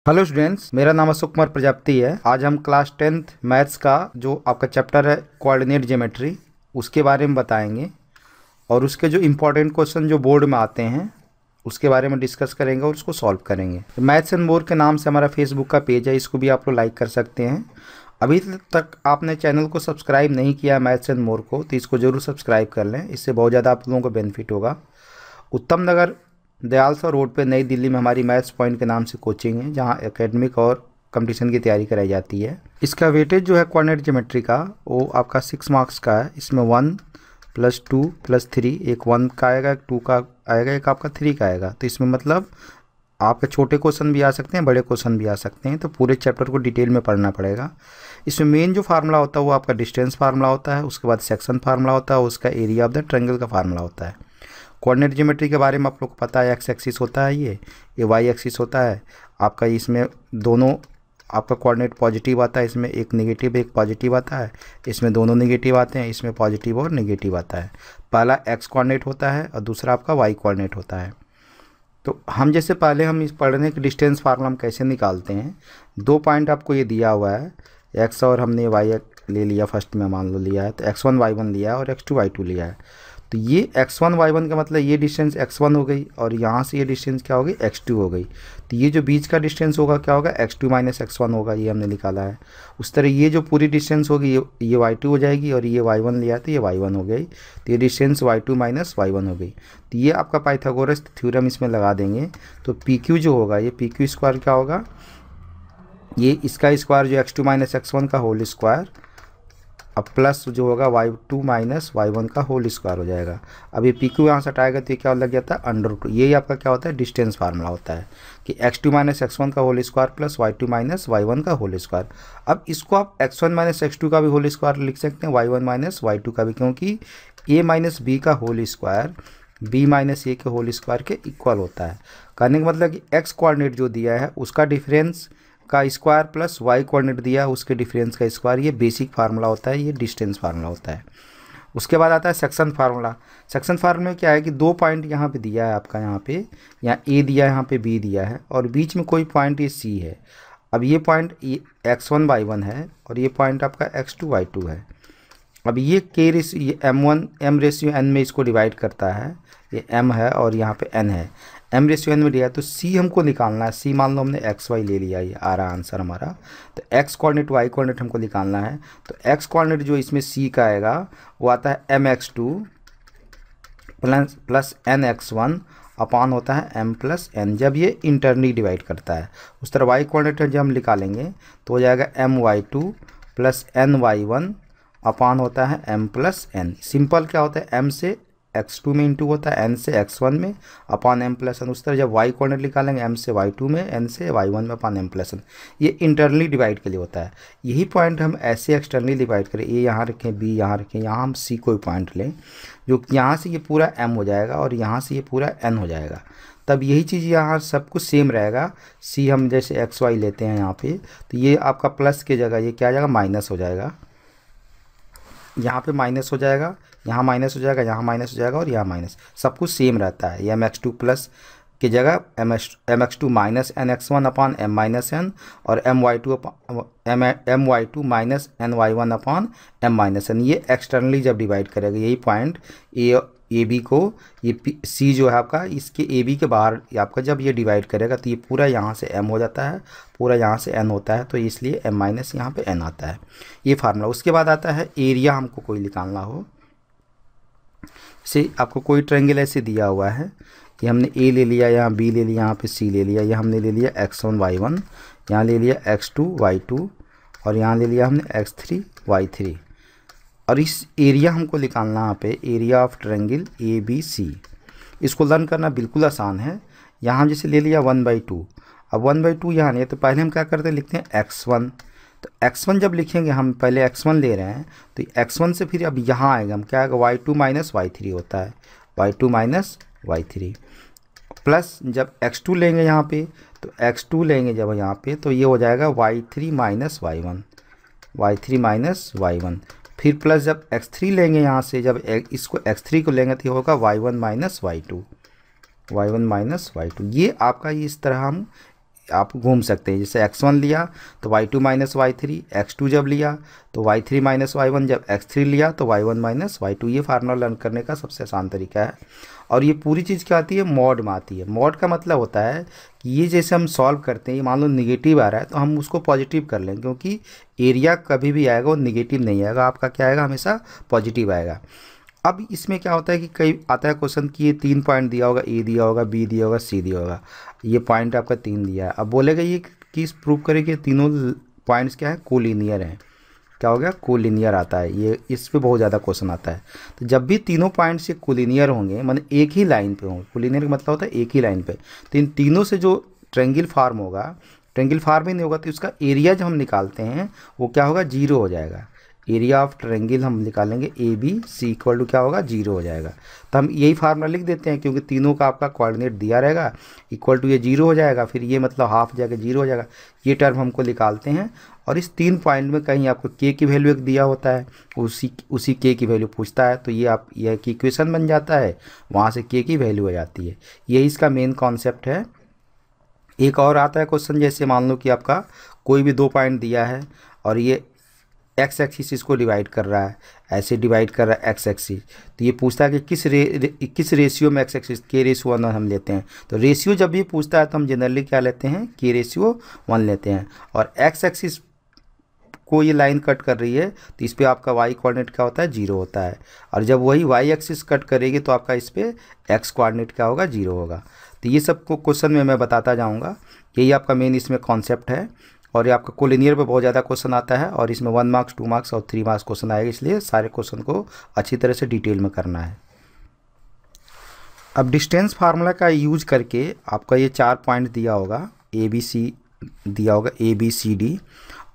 Hello students, मेरा नाम अशोक कुमार प्रजापति है। आज हम क्लास 10th मैथ्स का जो आपका चैप्टर है कोऑर्डिनेट ज्योमेट्री उसके बारे में बताएंगे और उसके जो इम्पोर्टेंट क्वेश्चन जो बोर्ड में आते हैं उसके बारे में डिस्कस करेंगे और उसको सॉल्व करेंगे। मैथ्स एंड मोर के नाम से हमारा फेसबुक का पेज है, इसको भी आप लोग लाइक कर सकते हैं। अभी तक आपने चैनल को सब्सक्राइब नहीं किया मैथ्स एंड मोर को तो इसको ज़रूर सब्सक्राइब कर लें, इससे बहुत ज़्यादा आप लोगों को बेनिफिट होगा। उत्तम नगर दयालसा रोड पे नई दिल्ली में हमारी मैथ्स पॉइंट के नाम से कोचिंग है, जहां एकेडमिक और कंपटीशन की तैयारी कराई जाती है। इसका वेटेज जो है कोऑर्डिनेट ज्योमेट्री का वो आपका 6 मार्क्स का है। इसमें 1 + 2 + 3, एक 1 का आएगा, एक 2 का आएगा, एक आपका 3 का आएगा। तो इसमें मतलब आपके छोटे क्वेश्चन भी आ सकते हैं, बड़े क्वेश्चन भी आ सकते हैं, तो पूरे चैप्टर को डिटेल में पढ़ना पड़ेगा। इसमें मेन जो फार्मूला होता है वो आपका डिस्टेंस फार्मूला होता है, उसके बाद सेक्शन फार्मूला होता है, उसका एरिया ऑफ द ट्रायंगल का फार्मूला होता है। कोऑर्डिनेट ज्योमेट्री के बारे में आप लोग को पता है, एक्स एक्सिस होता है, ये वाई एक्सिस होता है आपका। इसमें दोनों आपका कोऑर्डिनेट पॉजिटिव आता है, इसमें एक नेगेटिव एक पॉजिटिव आता है, इसमें दोनों नेगेटिव आते हैं, इसमें पॉजिटिव और नेगेटिव आता है। पहला एक्स कोऑर्डिनेट होता है और दूसरा आपका वाई कोऑर्डिनेट होता है। तो हम जैसे पहले हम इस पढ़ने के डिस्टेंस फार्मूला हम कैसे निकालते हैं। 2 पॉइंट आपको ये दिया हुआ है, एक्स और हमने वाई ले लिया, फर्स्ट में मान लो लिया है, तो x1 y1 लिया है और x2 y2 लिया है। तो ये x1 y1 का मतलब ये डिस्टेंस x1 हो गई और यहाँ से ये डिस्टेंस क्या हो गई, x2 हो गई। तो ये जो बीच का डिस्टेंस होगा क्या होगा, x2 - x1 होगा, ये हमने निकाला है। उस तरह ये जो पूरी डिस्टेंस होगी ये y2 हो जाएगी और ये y1 लिया तो ये y1 हो गई। तो ये डिस्टेंस y2 - y1 हो गई। तो ये आपका पाइथागोरस थ्योरम इसमें लगा देंगे तो PQ जो होगा, ये PQ स्क्वायर क्या होगा, ये इसका स्क्वायर जो x2 - x1 का होल स्क्वायर अब प्लस जो होगा y2 - y1 का होल स्क्वायर हो जाएगा। अब ये PQ यहाँ से हटाएगा तो ये क्या लग जाता है, √2। ये आपका क्या होता है, डिस्टेंस फार्मूला होता है कि x2 - x1 का whole square plus y2 - y1 का होल स्क्वायर। अब इसको आप x1 - x2 का भी होल स्क्वायर लिख सकते हैं, y1 - y2 का भी, क्योंकि a - b का होल स्क्वायर b - a के होल स्क्वायर के इक्वल होता है। कहने का मतलब कि x कोऑर्डिनेट जो दिया है उसका डिफरेंस का स्क्वायर प्लस वाई कोऑर्डिनेट दिया उसके डिफरेंस का स्क्वायर, ये बेसिक फार्मूला होता है, ये डिस्टेंस फार्मूला होता है। उसके बाद आता है सेक्शन फार्मूला। सेक्शन फार्मूला में क्या है कि 2 पॉइंट यहाँ पे दिया है आपका, यहाँ A दिया है, यहाँ पे B दिया है और बीच में कोई पॉइंट ये C है। अब ये पॉइंट x1 y1 है और ये पॉइंट आपका x2 y2 है। अब ये ये m/n में इसको डिवाइड करता है, ये m है और यहाँ पे n है, m/n में दिया है तो c हमको निकालना है। c मान लो हमने x y ले लिया, ये आ रहा आंसर हमारा। तो x कोऑर्डिनेट y कोऑर्डिनेट हमको निकालना है, तो x कोऑर्डिनेट जो इसमें c का आएगा वो आता है mx2 प्लस nx1 अपान होता है m + n, जब ये इंटरनली डिवाइड करता है। उस तरह y कोऑर्डिनेट जब हम निकालेंगे तो हो जाएगा my2 प्लस ny1 अपान होता है m + n। सिंपल क्या होता है, m से x2 में इंटू होता है n से x1 में अपान m + n। उस तरह जब y कोऑर्डिनेट निकालेंगे m से y2 में, n से y1 में अपान m + n। ये इंटरनली डिवाइड के लिए होता है। यही पॉइंट हम ऐसे एक्सटर्नली डिवाइड करें, a यहाँ रखें, b यहाँ रखें, यहाँ हम c कोई पॉइंट लें जो यहाँ से ये पूरा m हो जाएगा और यहाँ से ये पूरा n हो जाएगा। तब यही चीज़ यहाँ सब कुछ सेम रहेगा। c हम जैसे x y लेते हैं यहाँ पे, तो ये आपका प्लस की जगह ये क्या आ जाएगा, माइनस हो जाएगा। यहाँ पे माइनस हो जाएगा, यहाँ माइनस हो जाएगा, यहाँ माइनस हो जाएगा और यहाँ माइनस, सब कुछ सेम रहता है। ये mx2 प्लस की जगह mx2 - nx1 अपान m - n और my2 ny1 अपान m - n। ये एक्सटर्नली जब डिवाइड करेगा यही पॉइंट ए बी को, ये सी जो है आपका इसके ए बी के बाहर आपका जब ये डिवाइड करेगा तो ये पूरा यहाँ से m हो जाता है, पूरा यहाँ से n होता है, तो इसलिए m - यहाँ पे n आता है, ये फार्मूला। उसके बाद आता है एरिया, हमको कोई निकालना हो। से आपको कोई ट्रायंगल ऐसे दिया हुआ है, ये हमने A ले लिया, यहाँ B ले लिया, यहाँ पे C ले लिया, ये हमने ले लिया x1 y1, यहाँ ले लिया x2 y2 और यहाँ ले लिया हमने x3 y3। और इस एरिया हमको निकालना यहाँ पे, एरिया ऑफ ट्रायंगल ABC। इसको लर्न करना बिल्कुल आसान है। यहाँ जैसे ले लिया 1/2, अब 1/2 यहाँ नहीं है तो पहले हम क्या करते हैं, लिखते हैं x1। तो x1 जब लिखेंगे, हम पहले x1 ले रहे हैं तो x1 से फिर अब यहाँ आएगा, हम क्या आएगा, y2 - y3 होता है, y2 - y3 प्लस जब x2 लेंगे यहाँ पे, तो x2 लेंगे जब यहाँ पे तो ये हो जाएगा y3 - y1, y3 - y1। फिर प्लस जब x3 लेंगे यहाँ से, जब इसको x3 को लेंगे तो ये होगा y1 - y2, y1 - y2। ये आपका इस तरह हम आप घूम सकते हैं। जैसे x1 लिया तो y2 माइनस y3, x2 जब लिया तो y3 माइनस y1, जब x3 लिया तो y1 माइनस y2। ये फार्मूला लर्न करने का सबसे आसान तरीका है। और ये पूरी चीज़ क्या आती है, मॉड में आती है। मॉड का मतलब होता है कि ये जैसे हम सॉल्व करते हैं, ये मान लो निगेटिव आ रहा है तो हम उसको पॉजिटिव कर लें, क्योंकि एरिया कभी भी आएगा वो निगेटिव नहीं आएगा, आपका क्या आएगा, हमेशा पॉजिटिव आएगा। अब इसमें क्या होता है कि कई आता है क्वेश्चन कि ये 3 पॉइंट दिया होगा, ए दिया होगा, बी दिया होगा, सी दिया होगा, ये पॉइंट आपका 3 दिया है। अब बोलेगा ये किस प्रूव करे कि तीनों पॉइंट्स क्या है, कोलिनियर हैं। क्या हो गया, कोलिनियर आता है, ये इस पे बहुत ज़्यादा क्वेश्चन आता है। तो जब भी तीनों पॉइंट्स ये कोलिनियर होंगे, मतलब एक ही लाइन पे होंगे, कोलिनियर का मतलब होता है एक ही लाइन पे, तो इन तीनों से जो ट्रेंगल फॉर्म होगा, ट्रेंगल फॉर्म ही नहीं होगा तो उसका एरिया जब हम निकालते हैं वो क्या होगा, 0 हो जाएगा। एरिया ऑफ ट्रायंगल हम निकालेंगे A B C equal to क्या होगा, 0 हो जाएगा। तो हम यही फार्मूला लिख देते हैं, क्योंकि तीनों का आपका कोऑर्डिनेट दिया रहेगा, इक्वल टू ये 0 हो जाएगा, फिर ये मतलब हाफ जाके 0 हो जाएगा। ये टर्म हमको निकालते हैं और इस 3 पॉइंट में कहीं आपको के की वैल्यू एक दिया होता है, उसी के की वैल्यू पूछता है, तो ये आप यह की इक्वेशन बन जाता है, वहाँ से के की वैल्यू हो जाती है। यही इसका मेन कॉन्सेप्ट है। एक और आता है क्वेश्चन, जैसे मान लो कि आपका कोई भी 2 पॉइंट दिया है और ये एक्स एक्सिस इसको डिवाइड कर रहा है, ऐसे डिवाइड कर रहा है एक्स एक्सिस, तो ये पूछता है कि किस रेशियो में एक्स एक्सिस, के रेशियो 1 हम लेते हैं। तो रेशियो जब भी पूछता है तो हम जनरली क्या लेते हैं, के रेशियो 1 लेते हैं। और एक्स एक्सिस को ये लाइन कट कर रही है तो इस पर आपका वाई कोऑर्डिनेट क्या होता है, 0 होता है। और जब वही वाई एक्सिस कट करेगी तो आपका इस पर एक्स कोऑर्डिनेट क्या होगा, 0 होगा। तो ये सब को क्वेश्चन में मैं बताता जाऊँगा, यही आपका मेन इसमें कॉन्सेप्ट है। और ये आपका कोलिनियर पे बहुत ज़्यादा क्वेश्चन आता है और इसमें 1 मार्क्स 2 मार्क्स और 3 मार्क्स क्वेश्चन आएगा, इसलिए सारे क्वेश्चन को अच्छी तरह से डिटेल में करना है। अब डिस्टेंस फार्मूला का यूज करके आपका ये 4 पॉइंट दिया होगा, ए बी सी दिया होगा, ए बी सी डी।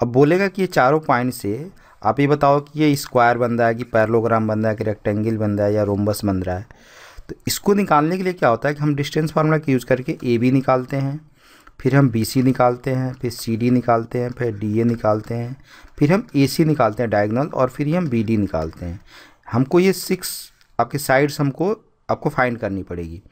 अब बोलेगा कि ये चारों पॉइंट से आप ये बताओ कि ये स्क्वायर बन रहा है कि पैरेललोग्राम बन रहा है कि रेक्टेंगल बन रहा है या रोम्बस बन रहा है। तो इसको निकालने के लिए क्या होता है कि हम डिस्टेंस फार्मूला का यूज़ करके ए बी निकालते हैं, फिर हम बी सी निकालते हैं, फिर सी डी निकालते हैं, फिर डी ए निकालते हैं, फिर हम ए सी निकालते हैं डायगोनल, और फिर हम बी डी निकालते हैं। हमको ये 6 आपके साइड्स आपको फाइंड करनी पड़ेगी।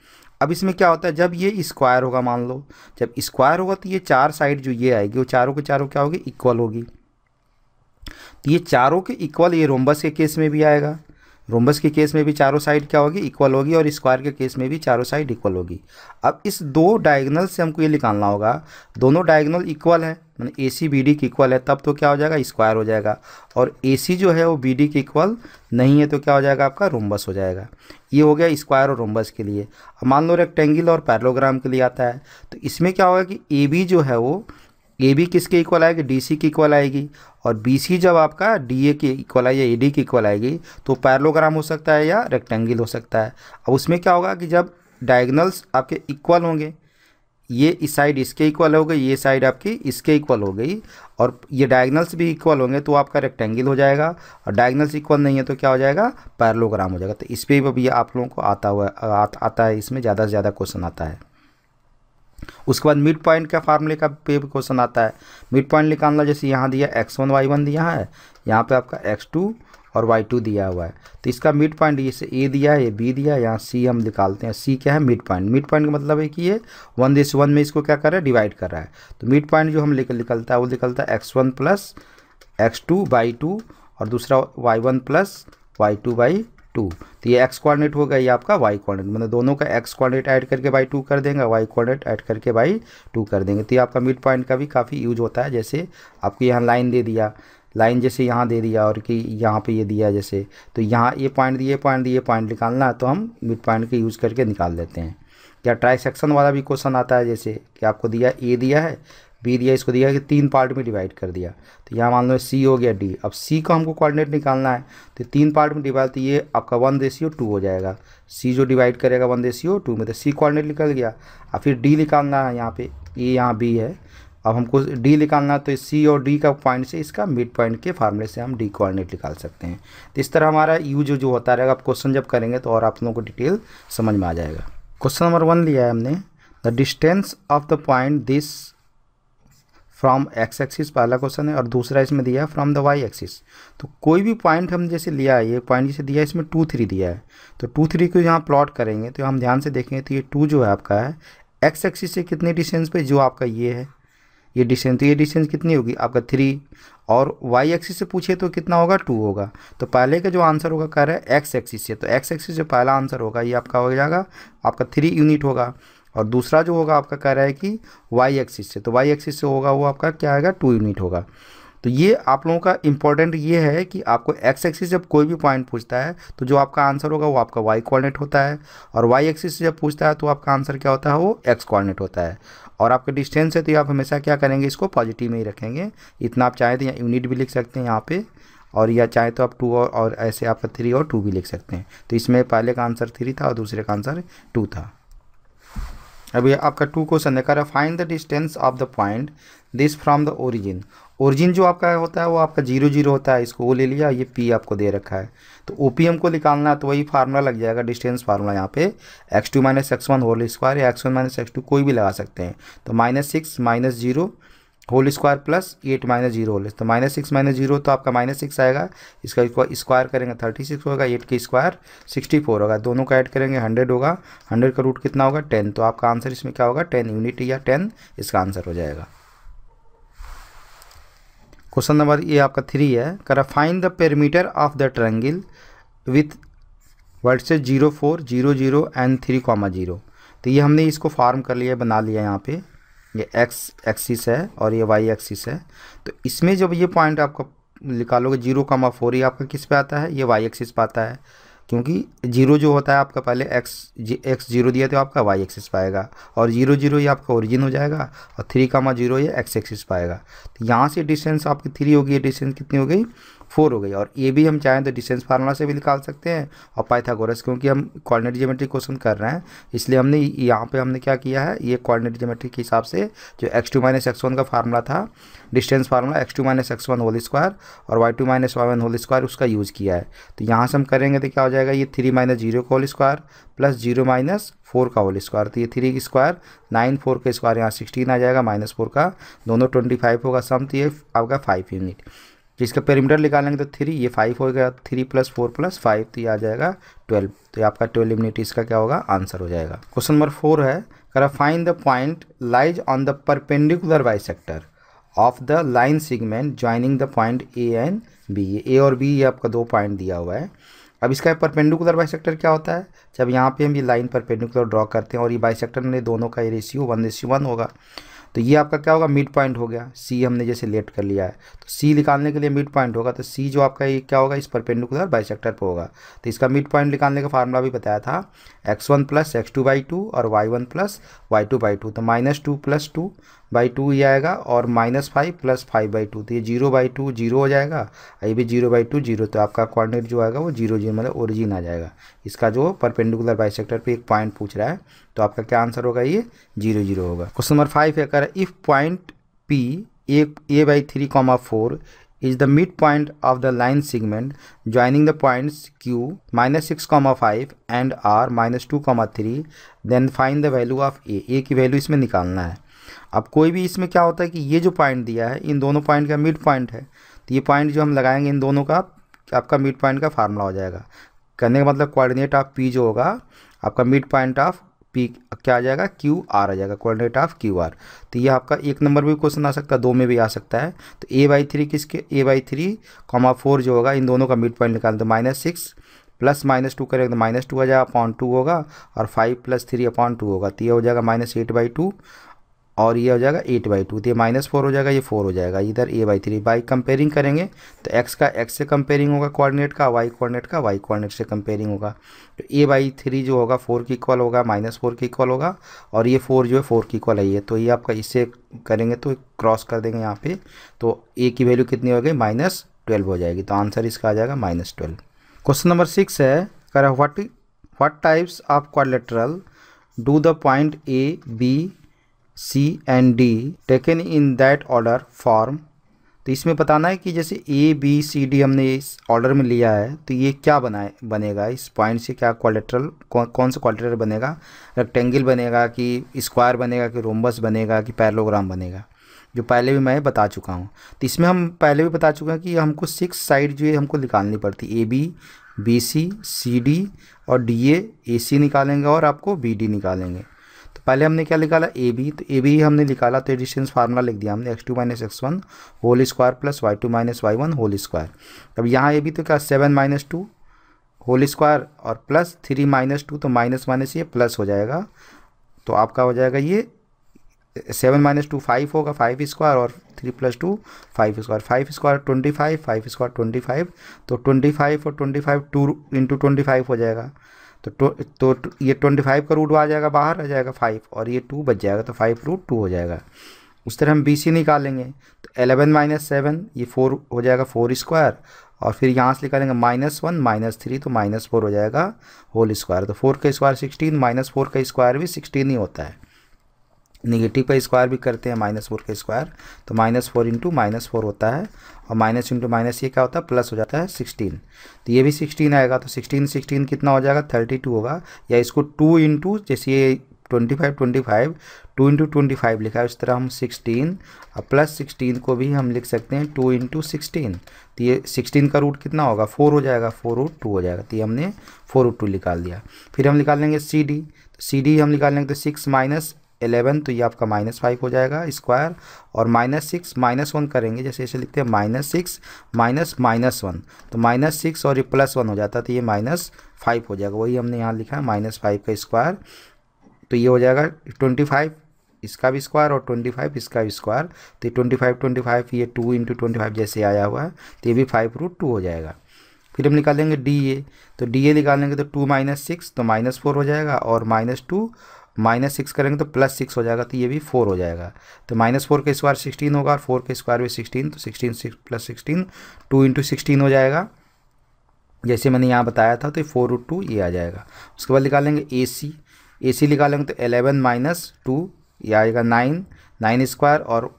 अब इसमें क्या होता है, जब ये स्क्वायर होगा, मान लो जब स्क्वायर होगा तो ये 4 साइड जो ये आएगी वो चारों के चारों क्या होगी, इक्वल होगी। तो ये चारों के इक्वल, ये रोम्बस के केस में भी आएगा, रोम्बस के केस में भी चारों साइड क्या होगी, इक्वल होगी, और स्क्वायर के केस में भी चारों साइड इक्वल होगी। अब इस 2 डायगोनल से हमको ये निकालना होगा, दोनों डायगोनल इक्वल है, मतलब ए सी बी डी की इक्वल है, तब तो क्या हो जाएगा, स्क्वायर हो जाएगा। और ए सी जो है वो बी डी के इक्वल नहीं है तो क्या हो जाएगा, आपका रोम्बस हो जाएगा। ये हो गया स्क्वायर और रोम्बस के लिए। अब मान लो रेक्टेंगल और पैरेललोग्राम के लिए आता है, तो इसमें क्या होगा कि ए बी जो है वो, ए बी किसके इक्वल आएगी, डी सी की इक्वल आएगी, और बी सी जब आपका डी ए के इक्वल आएगी या ए डी की इक्वल आएगी तो पैरेललोग्राम हो सकता है या रेक्टेंगल हो सकता है। अब उसमें क्या होगा कि जब डायगोनल्स आपके इक्वल होंगे, ये इस साइड इसके इक्वल हो गई, ये साइड आपकी इसके इक्वल हो गई, और ये डायगोनल्स भी इक्वल होंगे तो आपका रेक्टेंगल हो जाएगा, और डायगोनल्स इक्वल नहीं है तो क्या हो जाएगा, पैरेललोग्राम हो जाएगा। तो इस पर भी आप लोगों को आता है, इसमें ज़्यादा से ज़्यादा क्वेश्चन आता है। उसके बाद मिड पॉइंट का फार्मूले का पे क्वेश्चन आता है। मिड पॉइंट निकालना, जैसे यहाँ दिया x1 y1 दिया है, यहाँ पे आपका x2 और y2 दिया हुआ है, तो इसका मिड पॉइंट जैसे a दिया है, ये b दिया है, यहाँ c हम निकालते हैं। c क्या है, मिड पॉइंट। मिड पॉइंट का मतलब है कि ये 1:1 में इसको क्या कर रहा है, डिवाइड कर रहा है। तो मिड पॉइंट जो हम निकलता है वो निकलता है x1 प्लस x2/2 और दूसरा y1 प्लस y2/2। तो ये x कोऑर्डिनेट होगा, ये आपका y कोऑर्डिनेट, मतलब दोनों का x कोऑर्डिनेट ऐड करके बाई 2 कर देंगे, y कोऑर्डिनेट ऐड करके बाई 2 कर देंगे। तो ये आपका मिड पॉइंट का भी काफ़ी यूज होता है। जैसे आपको यहाँ लाइन दे दिया, लाइन जैसे यहाँ दे दिया और कि यहाँ पे ये दिया जैसे, तो यहाँ ये पॉइंट दिए, पॉइंट निकालना है तो हम मिड पॉइंट के यूज़ करके निकाल देते हैं। या ट्राइसेक्शन वाला भी क्वेश्चन आता है, जैसे कि आपको दिया ए दिया है, बी दिया, इसको दिया कि 3 पार्ट में डिवाइड कर दिया, तो यहाँ मान लो सी हो गया डी। अब सी को हमको कोऑर्डिनेट निकालना है, तो 3 पार्ट में डिवाइड, तो ये आपका 1:2 हो जाएगा। सी जो डिवाइड करेगा 1:2 में, तो सी कोऑर्डिनेट निकल गया। अब फिर डी निकालना है, यहाँ पे ए यहाँ बी है, अब हमको डी निकालना है, तो सी और डी का पॉइंट से इसका मिड पॉइंट के फार्मूले से हम डी कोऑर्डिनेट निकाल सकते हैं। तो इस तरह हमारा यूज जो होता रहेगा। आप क्वेश्चन जब करेंगे तो और आप लोगों को डिटेल समझ में आ जाएगा। क्वेश्चन नंबर 1 लिया है हमने, the distance of the point this from x axis, पहला क्वेश्चन है, और दूसरा इसमें दिया है फ्रॉम द वाई एक्सिस। तो कोई भी पॉइंट हम जैसे लिया है, ये पॉइंट जैसे दिया है, इसमें 2 3 दिया है, तो 2 3 को यहाँ प्लॉट करेंगे तो हम ध्यान से देखेंगे तो ये 2 जो है आपका है एक्स एक्सिस से कितने डिस्टेंस पे, जो आपका ये है ये डिस्टेंस, तो ये डिस्टेंस कितनी होगी आपका 3, और वाई एक्सिस से पूछे तो कितना होगा 2 होगा। तो पहले का जो आंसर होगा कह रहा है एक्स एक्सिस से, तो एक्स एक्सिस से पहला आंसर होगा ये आपका हो जाएगा आपका 3 यूनिट होगा, और दूसरा जो होगा आपका कह रहा है कि वाई एक्सिस से, तो वाई एक्सिस से होगा वो आपका क्या आएगा 2 यूनिट होगा। तो ये आप लोगों का इंपॉर्टेंट ये है कि आपको एक्स एक्सिस जब कोई भी पॉइंट पूछता है तो जो आपका आंसर होगा वो आपका वाई कोऑर्डिनेट होता है, और वाई एक्सिस से जब पूछता है तो आपका आंसर क्या होता है वो एक्स कोऑर्डिनेट होता है। और आपका डिस्टेंस है तो आप हमेशा क्या करेंगे इसको पॉजिटिव में ही रखेंगे। इतना आप चाहें तो यहाँ यूनिट भी लिख सकते हैं यहाँ पे, और या चाहे तो आप 2 और ऐसे आपका 3 और 2 भी लिख सकते हैं। तो इसमें पहले का आंसर 3 था और दूसरे का आंसर 2 था। अभी आपका 2 क्वेश्चन है, find the distance of the point this from the origin. Origin जो आपका होता है वो आपका 0 0 होता है, इसको वो ले लिया, ये पी आपको दे रखा है। तो ओपीएम को निकालना है तो वही फार्मूला लग जाएगा, डिस्टेंस फार्मूला यहाँ पे x2 - x1 होल स्क्वायर या x1 - x2 कोई भी लगा सकते हैं। तो -6 - 0 होल स्क्वायर प्लस 8 - 0 होल, तो -6 - 0 तो आपका -6 आएगा, इसका स्क्वायर करेंगे 36 होगा, 8 के स्क्वायर 64 होगा, दोनों का ऐड करेंगे 100 होगा, 100 का रूट कितना होगा 10, तो आपका आंसर इसमें क्या होगा 10 यूनिट या 10 इसका आंसर हो जाएगा। क्वेश्चन नंबर ये आपका 3 है, find the perimeter of the triangle with vertices 0 4 0 0 and 3,0। तो ये हमने इसको फॉर्म कर लिया, बना लिया यहाँ पे, ये एक्स एक्सिस है और ये वाई एक्सिस है। तो इसमें जब ये पॉइंट आपका निकालोगे 0,4 ये आपका किस पे आता है, ये वाई एक्सिस पे आता है, क्योंकि 0 जो होता है आपका पहले एक्स 0 दिया तो आपका वाई एक्सिस पाएगा, और 0 0 ये आपका ओरिजिन हो जाएगा, और 3,0 ये एक्स एक्सिस पाएगा। तो यहाँ से डिस्टेंस आपकी 3 होगी, ये डिस्टेंस कितनी हो गई 4 हो गई। और ये भी हम चाहें तो डिस्टेंस फार्मूला से भी निकाल सकते हैं, और पाइथागोरस, क्योंकि हम कोऑर्डिनेट ज्योमेट्री क्वेश्चन कर रहे हैं इसलिए हमने यहाँ पे हमने क्या किया है, ये कोऑर्डिनेट ज्योमेट्री के हिसाब से जो x2 - x1 का फार्मूला था, distance formula x2 - x1 whole square और y2 - y1 होल स्क्वायर, उसका यूज़ किया है। तो यहाँ से हम करेंगे तो क्या हो जाएगा, ये 3 - 0 का होल स्क्वायर प्लस 0 - 4 का होल स्क्वायर, तो ये 3 स्क्वायर 9 4 का स्क्वायर यहाँ 16 आ जाएगा, -4 का दोनों 25 होगा, सम तो ये आपका 5 यूनिट। इसका पेरीमीटर निकालेंगे तो 3, ये 5 हो गया, 3 + 4 + 5 तो ये आ जाएगा 12, तो ये आपका 12 यूनिट इसका क्या होगा आंसर हो जाएगा। क्वेश्चन नंबर 4 है, find the point lies on the perpendicular bisector of the line segment joining the point A and B. ये ए और बी ये आपका 2 पॉइंट दिया हुआ है। अब इसका परपेंडिकुलर बाइसेक्टर क्या होता है, जब यहाँ पे हम ये लाइन परपेंडिकुलर ड्रॉ करते हैं और ये बाइसेक्टर में दोनों का रेशियो 1:1 होगा, तो ये आपका क्या होगा मिड पॉइंट हो गया, सी हमने जैसे लेट कर लिया है, तो सी निकालने के लिए मिड पॉइंट होगा, तो सी जो आपका ये क्या होगा इस परपेंडिकुलर बाइसेक्टर पे होगा। तो इसका मिड पॉइंट निकालने का फार्मूला भी बताया था, x1 + x2/2 और y1 + y2/2, तो -2 + 2/2 ये आएगा, और -5 + 5/2, तो ये 0/2 0 हो जाएगा, ये भी 0/2 0, तो आपका कोऑर्डिनेट जो आएगा वो 0 0 मतलब ओरिजिन आ जाएगा। इसका जो परपेंडिकुलर बाइसेक्टर पे एक पॉइंट पूछ रहा है तो आपका क्या आंसर होगा, ये 0 0 होगा। क्वेश्चन नंबर 5 है, if point P a/3,4 is the midpoint of the line segment joining the points Q -6,5 and R -2,3, then find the value of a की वैल्यू इसमें निकालना है। अब कोई भी इसमें क्या होता है कि ये जो पॉइंट दिया है इन दोनों पॉइंट का मिड पॉइंट है, तो ये पॉइंट जो हम लगाएंगे इन दोनों का आपका मिड पॉइंट का फार्मूला हो जाएगा। करने का मतलब कोऑर्डिनेट ऑफ P जो होगा आपका मिड पॉइंट ऑफ P क्या आ जाएगा QR आ जाएगा, कोऑर्डिनेट ऑफ QR। तो ये आपका 1 नंबर भी क्वेश्चन आ सकता है, 2 में भी आ सकता है। तो a/3 किसके a/3,4 जो होगा इन दोनों का मिड पॉइंट निकाल, तो -6 + -2 करेंगे तो -2 आ जाएगा /2 होगा, और 5 + 3/2 होगा, तो ये हो जाएगा -8/2 और ये हो जाएगा 8/2, तो ये -4 हो जाएगा, ये 4 हो जाएगा, इधर a/3 बाई कंपेयरिंग करेंगे तो x का x से कंपेयरिंग होगा कोऑर्डिनेट का, y कोऑर्डिनेट का y कोऑर्डिनेट से कंपेयरिंग होगा। तो a/3 जो होगा 4 के इक्वल होगा, -4 के इक्वल होगा, और ये 4 जो है 4 के इक्वल है ये, तो ये आपका इससे करेंगे तो क्रॉस कर देंगे यहाँ पे, तो a की वैल्यू कितनी हो गई -12 हो जाएगी, तो आंसर इसका आ जाएगा -12। क्वेश्चन नंबर 6 है, what types of quadrilateral do the point A, B, C and D taken in that order form. तो इसमें बताना है कि जैसे A, B, C, D हमने इस ऑर्डर में लिया है तो ये क्या बनेगा, इस पॉइंट से क्या क्वाड्रिलेटरल कौन सा क्वाड्रिलेटरल बनेगा, रेक्टेंगल बनेगा कि स्क्वायर बनेगा कि रोम्बस बनेगा कि पैरेललोग्राम बनेगा, जो पहले भी मैं बता चुका हूँ। तो इसमें हम पहले भी बता चुके हैं कि हमको 6 साइड जो है हमको निकालनी पड़ती है, AB, BC, CD और DA AC निकालेंगे और आपको BD निकालेंगे। तो पहले हमने क्या निकाला ए बी, तो ए बी हमने निकाला तो डिस्टेंस फार्मूला लिख दिया हमने x2 minus x1 whole square plus y2 minus y1 whole square. अब यहाँ ए बी तो क्या 7 माइनस 2 होल स्क्वायर और प्लस 3 माइनस 2, तो माइनस माइनस ये प्लस हो जाएगा, तो आपका हो जाएगा ये 7 माइनस 2 5 होगा, 5 स्क्वायर और 3 प्लस 2 5 स्क्वायर, 5 स्क्वायर 25, 5 स्क्वायर 25, तो 25 और 25 2 इंटू 25 हो जाएगा, तो ये 25 का रूट आ जाएगा, बाहर आ जाएगा 5 और ये 2 बच जाएगा, तो 5 रूट 2 हो जाएगा। उस तरह हम बी सी निकालेंगे, तो 11 माइनस 7 ये 4 हो जाएगा 4 स्क्वायर, और फिर यहाँ से निकालेंगे -1 -3 तो -4 हो जाएगा होल स्क्वायर। तो 4 का स्क्वायर 16, -4 का स्क्वायर भी 16 ही होता है। निगेटिव का स्क्वायर भी करते हैं -4 का स्क्वायर, तो -4 इंटू -4 होता है, और माइनस इंटू माइनस ये क्या होता है प्लस हो जाता है 16, तो ये भी 16 आएगा, तो 16 कितना हो जाएगा 32 होगा, या इसको 2 इंटू जैसे ये 25 2 इंटू 25 लिखा है, उस तरह हम 16 और प्लस 16 को भी हम लिख सकते हैं 2 इंटू 16, तो ये 16 का रूट कितना होगा 4 हो जाएगा, 4 रूट 2 हो जाएगा, तो ये हमने 4 रूट 2 निकाल दिया। फिर हम निकाल लेंगे सी डी, तो सी डी हम निकाल लेंगे तो 6 माइनस 11, तो ये आपका -5 हो जाएगा स्क्वायर, और -6 -1 करेंगे, जैसे ऐसे लिखते हैं -6 माइनस -1, तो -6 और ये +1 हो जाता है, तो ये -5 हो जाएगा, वही हमने यहाँ लिखा है -5 का स्क्वायर, तो ये हो जाएगा 25 इसका भी स्क्वायर और 25 इसका भी स्क्वायर, तो ये 25 ये 2 इंटू 25 जैसे आया हुआ है, तो ये भी 5 रूट 2 हो जाएगा। फिर हम निकालेंगे डी ए, तो डी ए निकालेंगे तो 2 माइनस 6 तो -4 हो जाएगा, और -2 -6 करेंगे तो +6 हो जाएगा, तो ये भी 4 हो जाएगा, तो -4 का स्क्वायर 16 होगा और 4 का स्क्वायर भी 16, तो 16 प्लस 16 2 इंटू 16 हो जाएगा, जैसे मैंने यहाँ बताया था, तो 4 रूट 2 ये आ जाएगा। उसके बाद निकालेंगे ए सी निकालेंगे तो 11 माइनस 2 ये आएगा 9 स्क्वायर, और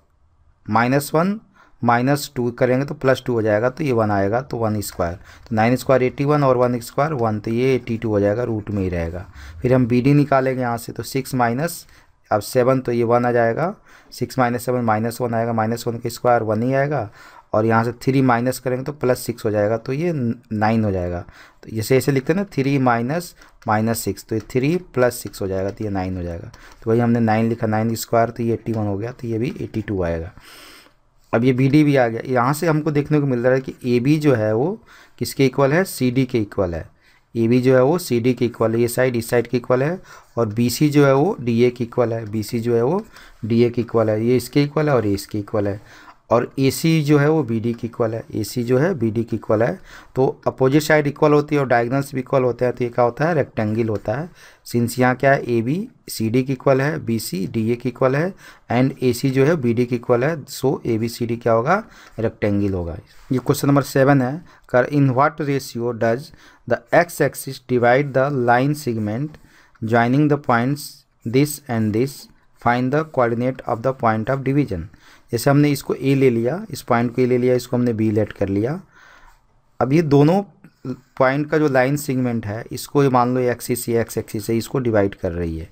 -1 -2 करेंगे तो +2 हो जाएगा, तो ये 1 आएगा, तो 1 स्क्वायर, तो 9 स्क्वायर 81 और 1 स्क्वायर 1, तो ये 82 हो जाएगा, रूट में ही रहेगा। फिर हम बी डी निकालेंगे यहाँ से, तो 6 माइनस अब 7, तो ये 1 आ जाएगा, 6 माइनस 7 -1 आएगा, -1 का स्क्वायर 1 ही आएगा, और यहाँ से 3 माइनस करेंगे तो +6 हो जाएगा, तो ये 9 हो जाएगा, तो जैसे ऐसे लिखते हैं ना 3 माइनस -6, तो ये 3 + 6 हो जाएगा, तो ये 9 हो जाएगा, तो वही हमने 9 लिखा, 9 स्क्वायर, तो ये 81 हो गया, तो ये भी 82 आएगा। अब ये बी डी भी आ गया, यहाँ से हमको देखने को मिल रहा है कि ए बी जो है वो किसके इक्वल है, सी डी के इक्वल है, ए बी जो है वो सी डी के इक्वल है, ये साइड इस साइड के इक्वल है, और बी सी जो है वो डी ए के इक्वल है, बी सी जो है वो डी ए के इक्वल है, ये इसके इक्वल है और ये इसके इक्वल है, और ए सी जो है वो बी डी की इक्वल है, ए सी जो है बी डी की इक्वल है, तो अपोजिट साइड इक्वल होती है और डायगोनल्स भी इक्वल होते हैं, तो ये क्या होता है रेक्टेंगल होता है। सिंस यहाँ क्या है ए बी सी डी की इक्वल है, बी सी डी ए की इक्वल है, एंड ए सी जो है बी डी की इक्वल है, सो ए बी सी डी क्या होगा रेक्टेंगल होगा। ये क्वेश्चन नंबर 7 है, कर in what ratio does the x axis divide the line segment joining the points this and this, find the coordinate of the point of division. जैसे हमने इसको ए ले लिया, इस पॉइंट को ए ले लिया, इसको हमने बी लेट कर लिया, अब ये दोनों पॉइंट का जो लाइन सेगमेंट है इसको मान लो एक्सिस या एक्स एक्सिस है, इसको डिवाइड कर रही है,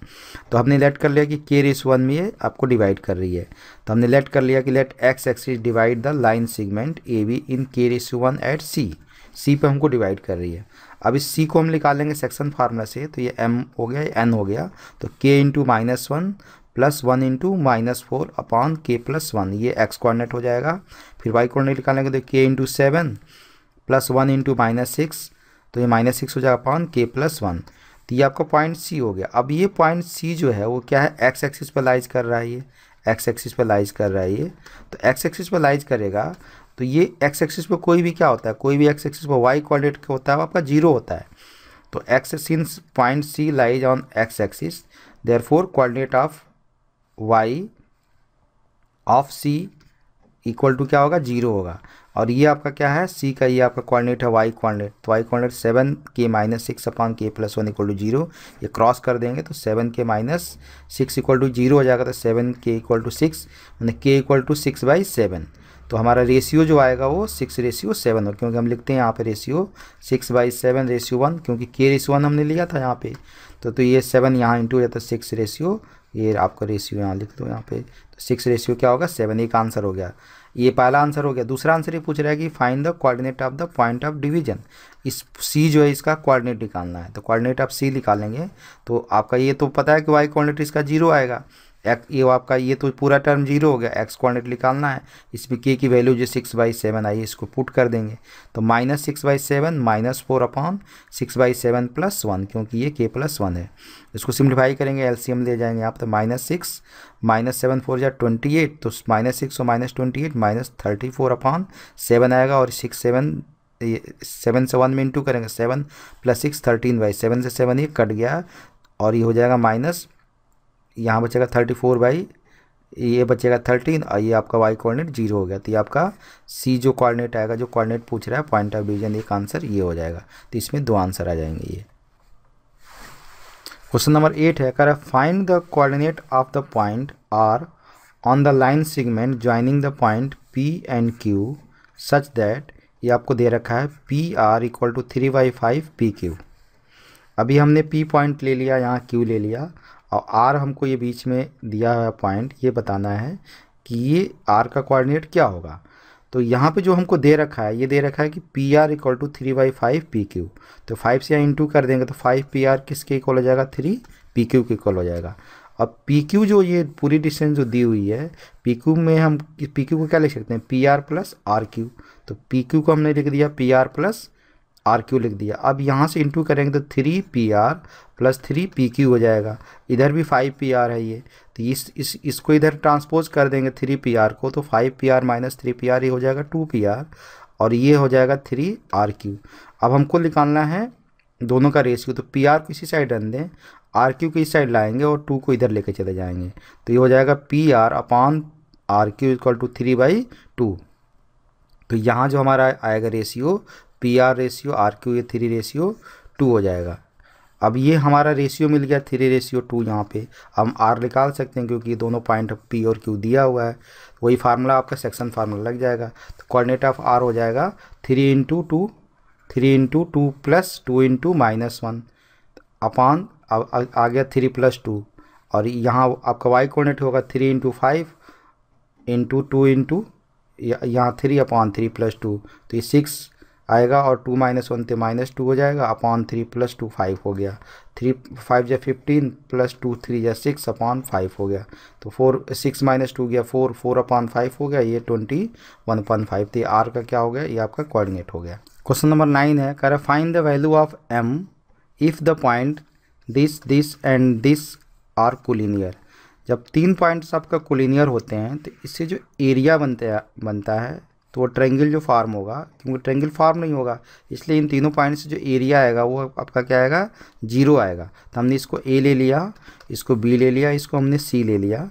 तो हमने लेट कर लिया कि k/1 में ये आपको डिवाइड कर रही है, तो हमने लेट कर लिया कि let X axis divide the line segment A B in k/1 at C पे हमको डिवाइड कर रही है। अब इस सी को हम निकालेंगे सेक्शन फार्मूला से, तो ये m हो गया, n हो गया, तो k into -1 plus 1 into -4 upon k+1, ये x कोऑर्डिनेट हो जाएगा। फिर y कोऑर्डिनेट निकालेंगे तो k इंटू 7 प्लस 1 इंटू -6, तो ये -6 हो जाएगा अपॉन k+1, तो ये आपका पॉइंट सी हो गया। अब ये पॉइंट सी जो है वो क्या है एक्स एक्सिस पर लाइज कर रहा है, ये एक्स एक्सिस पर लाइज कर रहा है ये, तो एक्स एक्सिस पर लाइज करेगा, तो ये एक्स एक्सिस पर कोई भी क्या होता है, कोई भी एक्स एक्सिस पर वाई कोऑर्डिनेट होता है वो आपका 0 होता है, तो x since point C lies on x axis therefore coordinate of y of C equal to क्या होगा 0 होगा, और ये आपका क्या है सी का, ये आपका कोऑर्डिनेट है वाई कोऑर्डिनेट, तो y coordinate 7k-6 upon k+1 equal to 0, ये क्रॉस कर देंगे तो 7k-6 इक्वल टू 0 हो जाएगा, तो 7k इक्वल टू 6 मैंने k इक्वल टू 6/7, तो हमारा रेशियो जो आएगा वो 6/7 हो, क्योंकि हम लिखते हैं यहाँ पे रेशियो 6/7/1, क्योंकि k/1 हमने लिया था यहाँ पे, तो ये 7 यहाँ इंटू हो जाता है 6 रेशियो, ये आपका रेशियो यहाँ लिख दो यहाँ पे, तो 6 रेशियो क्या होगा 7, एक आंसर हो गया। ये पहला आंसर हो गया। दूसरा आंसर ये पूछ रहा है कि find the coordinate of the point of division. इस सी जो है इसका कोऑर्डिनेट निकालना है, तो कोऑर्डिनेट ऑफ सी निकालेंगे तो आपका ये तो पता है कि वाई कोऑर्डिनेट इसका 0 आएगा। ये आपका ये तो पूरा टर्म 0 हो गया। एक्स कोऑर्डिनेट निकालना है, इसमें के की वैल्यू जो 6/7 आई इसको पुट कर देंगे तो -6/7 -4/6/7 +1, क्योंकि ये k+1 है। इसको सिम्प्लीफाई करेंगे, एलसीएम ले जाएंगे आप तो -6 -7 4 जा 28, तो -6 और -28 -34/7 आएगा। और 7 से 1 में इंटू करेंगे, 7 + 6 13/7 से 7 ये कट गया और ये हो जाएगा माइनस, यहाँ बचेगा 34 ये बचेगा 13 और ये आपका वाई कोऑर्डिनेट 0 हो गया। तो ये आपका सी जो कोऑर्डिनेट आएगा, जो कोऑर्डिनेट पूछ रहा है पॉइंट ऑफ डिवीजन, एक आंसर ये हो जाएगा। तो इसमें 2 आंसर आ जाएंगे। ये क्वेश्चन नंबर 8 है, कह रहा है find the coordinate of the point R on the line segment joining the point P and Q such that, ये आपको दे रखा है PR = 3/5 PQ। अभी हमने P पॉइंट ले लिया, यहाँ Q ले लिया और R हमको ये बीच में दिया हुआ पॉइंट, ये बताना है कि ये R का कोऑर्डिनेट क्या होगा। तो यहाँ पे जो हमको दे रखा है, ये दे रखा है कि PR = 3/5 PQ। तो 5 से यहाँ इंटू कर देंगे तो 5 PR किसके इक्वल हो जाएगा, 3 PQ के इक्वल हो जाएगा। अब PQ जो ये पूरी डिस्टेंस जो दी हुई है, PQ में हम PQ को क्या लिख सकते हैं, PR + RQ। तो PQ को हमने लिख दिया PR + RQ लिख दिया। अब यहाँ से इंटू करेंगे तो 3PR + 3 PQ हो जाएगा। इधर भी 5 PR है ये, तो इसको इधर ट्रांसपोज कर देंगे 3 PR को, तो 5 PR - 3 PR ये हो जाएगा 2 PR और ये हो जाएगा 3 RQ। अब हमको निकालना है दोनों का रेशियो, तो PR को इसी साइड रन दें, RQ को इस साइड लाएंगे और 2 को इधर लेके चले जाएंगे। तो ये हो जाएगा PR/RQ = 3/2। तो यहाँ जो हमारा आएगा रेशियो, PR रेशियो RQ, ये 3 रेशियो 2 हो जाएगा। अब ये हमारा रेशियो मिल गया 3 रेशियो 2। यहाँ पे हम R निकाल सकते हैं क्योंकि ये दोनों पॉइंट P और Q दिया हुआ है। वही फार्मूला आपका सेक्शन फार्मूला लग जाएगा। तो कोऑर्डिनेट ऑफ R हो जाएगा 3 × 2 + 2 × -1 अपान आ गया 3 + 2 और यहाँ आपका वाई कोऑर्डिनेट होगा 3 × 5 × 2 यहाँ 3/3 + 2, तो ये 6 आएगा और 2 - 1 तो -2 हो जाएगा अपान 3 + 2 5 हो गया। 3 5 = 15 + 2 3 = 6 अपान 5 हो गया। तो 6 - 2 गया 4 4/5 हो गया, ये 21/5। तो R का क्या हो गया, ये आपका कोऑर्डिनेट हो गया। क्वेश्चन नंबर 9 है, कह रहा है find the value of M if the point this and this are collinear. जब 3 पॉइंट्स आपका कोलिनियर होते हैं तो इससे जो एरिया बनता है तो वो ट्रायंगल जो फॉर्म होगा, क्योंकि ट्रायंगल फॉर्म नहीं होगा इसलिए इन तीनों पॉइंट से जो एरिया आएगा वो आपका क्या आएगा, 0 आएगा। तो हमने इसको A ले लिया, इसको B ले लिया, इसको हमने C ले लिया।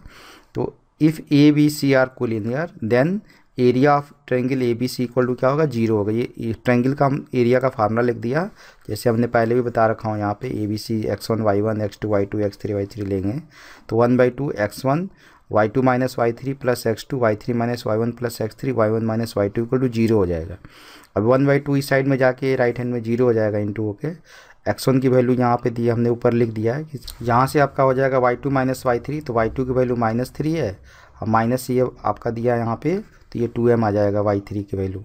तो if ABC are collinear then area of triangle ABC = क्या होगा, 0 होगा। ये ट्रायंगल का हम एरिया का फार्मूला लिख दिया, जैसे हमने पहले भी बता रखा हूँ। यहाँ पे ABC x1 y1 x2 y2 x3 y3 लेंगे तो 1/2 x1 y2 - y3 + x2 y3 - y1 + x3 y1 - y2 = 0 हो जाएगा। अब 1/2 इस साइड में जाके राइट हैंड में 0 हो जाएगा इंटू होके। x1 की वैल्यू यहाँ पे दी, हमने ऊपर लिख दिया है कि यहाँ से आपका हो जाएगा y2 - y3, तो y2 की वैल्यू -3 है और माइनस ये आपका दिया यहाँ पे, तो ये 2m आ जाएगा y3 की वैल्यू।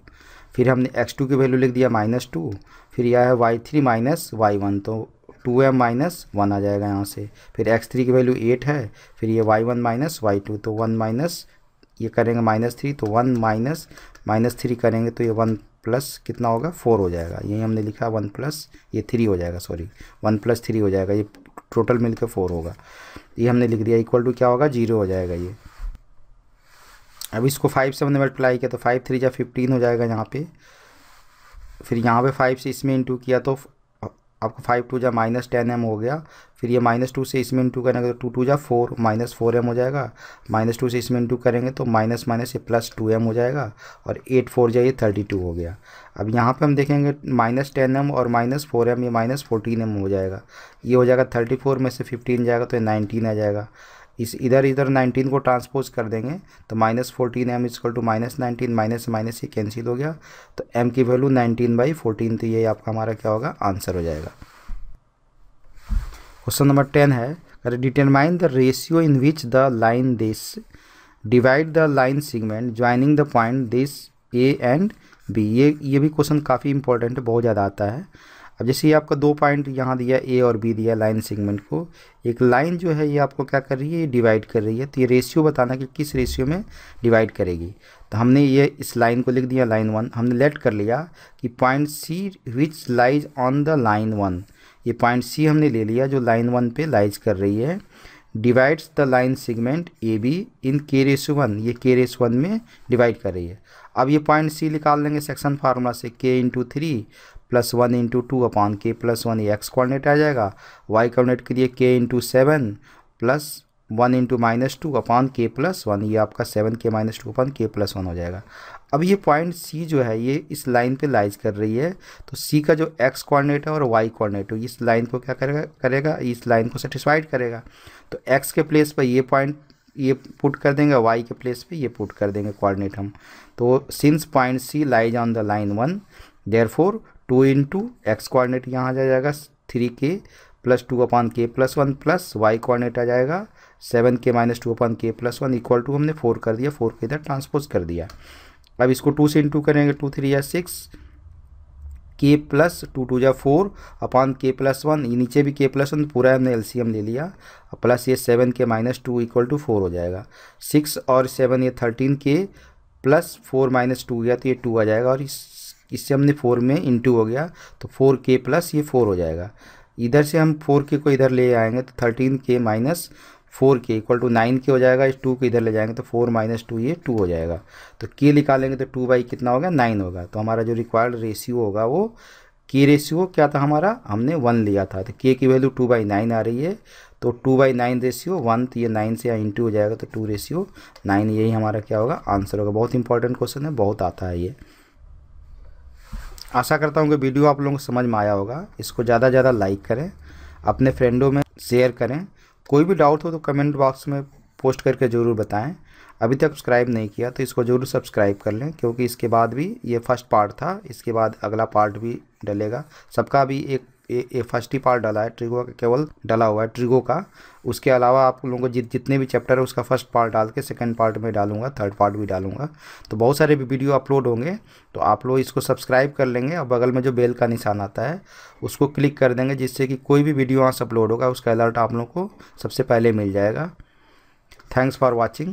फिर हमने x2 की वैल्यू लिख दिया -2, फिर यह है y3 - y1, तो 2m - 1 आ जाएगा यहाँ से। फिर x3 की वैल्यू 8 है, फिर ये y1 - y2, तो 1 माइनस ये करेंगे -3, तो 1 - -3 करेंगे तो ये 1 प्लस कितना होगा, 4 हो जाएगा। यही हमने लिखा 1 प्लस ये 3 हो जाएगा, सॉरी 1 + 3 हो जाएगा, ये टोटल मिलकर 4 होगा। ये हमने लिख दिया इक्वल टू क्या होगा, 0 हो जाएगा ये। अब इसको 5 से हमने मल्टीप्लाई किया तो 5 3 = 15 हो जाएगा यहाँ पे। फिर यहाँ पे 5 से इसमें इंटू किया तो आपको 5 2 = -10m हो गया। फिर ये -2 से इसमें इंटू करेंगे तो 2 2 = 4 -4m हो जाएगा। -2 से इसमें इंटू करेंगे तो माइनस ये +2m हो जाएगा और 8 4 ये 32 हो गया। अब यहाँ पे हम देखेंगे -10m और -4m ये -14m हो जाएगा। ये हो जाएगा 34 में से 15 जाएगा तो ये 19 आ जाएगा। इस इधर 19 को ट्रांसपोज कर देंगे तो -14m = -19, माइनस ये कैंसिल हो गया, तो m की वैल्यू 19/14, तो ये आपका हमारा क्या होगा, आंसर हो जाएगा। क्वेश्चन नंबर 10 है, determine the ratio in which the line divide the line segment joining the point this A and B. ये भी क्वेश्चन काफ़ी इंपॉर्टेंट है, बहुत ज़्यादा आता है। अब जैसे ये आपका 2 पॉइंट यहाँ दिया ए और बी दिया लाइन सेगमेंट को, एक लाइन जो है ये आपको क्या कर रही है, ये डिवाइड कर रही है। तो ये रेशियो बताना कि किस रेशियो में डिवाइड करेगी। तो हमने ये इस लाइन को लिख दिया लाइन 1। हमने लेट कर लिया कि point C which lies on the line 1, ये पॉइंट सी हमने ले लिया जो लाइन 1 पे लाइज कर रही है। Divides the line segment A B in k/1, ये k/1 में डिवाइड कर रही है। अब ये पॉइंट सी निकाल लेंगे सेक्शन फार्मूला से, k/3 + 1 × 2 अपॉन k+1, ये एक्स कोऑर्डिनेट आ जाएगा। वाई कोऑर्डिनेट के लिए k/7 + 1 × -2 अपॉन k+1, ये आपका 7k - 2 अपॉन k+1 हो जाएगा। अब ये पॉइंट सी जो है ये इस लाइन पे लाइज कर रही है, तो सी का जो एक्स कोऑर्डिनेट है और वाई कोऑर्डिनेट है इस लाइन को क्या करेगा, इस लाइन को सेटिस्फाइड करेगा। तो एक्स के प्लेस पर ये पॉइंट ये पुट कर देंगे, वाई के प्लेस पे ये पुट कर देंगे कोऑर्डिनेट हम। तो since point C lies on the line 1 therefore 2 × X coordinate यहाँ आ जाएगा 3k + 2 upon k+1 plus Y coordinate आ जाएगा 7k - 2 upon k+1 equal to हमने 4 कर दिया, 4 को इधर ट्रांसपोज कर दिया। अब इसको 2 से इंटू करेंगे, 2 3 या 6, k + 2 2 या 4 अपॉन k+1, ये नीचे भी k+1 पूरा हमने एलसीएम ले लिया, प्लस ये 7k - 2 इक्वल टू 4 हो जाएगा। 6 और 7 ये 13k + 4 - 2 या तो ये 2 आ जाएगा, और इससे हमने 4 में इंटू हो गया तो 4k + ये 4 हो जाएगा। इधर से हम 4k को इधर ले आएंगे तो 13k - 4k equal to 9k हो जाएगा। इस 2 को इधर ले जाएंगे तो 4 - 2 ये 2 हो जाएगा। तो k निकालेंगे तो 2 कितना होगा, 9 होगा। तो हमारा जो रिक्वायर्ड रेशियो होगा वो k रेशियो क्या था हमारा, हमने 1 लिया था, तो k की वैल्यू 2/9 आ रही है। तो 2/9 रेशियो 1, तो ये 9 से इंटू हो जाएगा तो 2/9, यही हमारा क्या होगा, आंसर होगा। बहुत इंपॉर्टेंट क्वेश्चन है, बहुत आता है ये। आशा करता हूँ कि वीडियो आप लोगों को समझ में आया होगा। इसको ज़्यादा से ज़्यादा लाइक करें, अपने फ्रेंडों में शेयर करें। कोई भी डाउट हो तो कमेंट बॉक्स में पोस्ट करके ज़रूर बताएं। अभी तक सब्सक्राइब नहीं किया तो इसको ज़रूर सब्सक्राइब कर लें, क्योंकि इसके बाद भी ये फर्स्ट पार्ट था, इसके बाद अगला पार्ट भी डलेगा। सबका भी एक फर्स्ट ही पार्ट डला है, ट्रिगो का केवल डला हुआ है ट्रिगो का। उसके अलावा आप लोगों को जितने भी चैप्टर है उसका फर्स्ट पार्ट डाल के सेकंड पार्ट में डालूंगा, थर्ड पार्ट भी डालूंगा। तो बहुत सारे भी वीडियो अपलोड होंगे, तो आप लोग इसको सब्सक्राइब कर लेंगे और बगल में जो बेल का निशान आता है उसको क्लिक कर देंगे, जिससे कि कोई भी वीडियो वहाँ से अपलोड होगा उसका अलर्ट आप लोगों को सबसे पहले मिल जाएगा। Thanks for watching.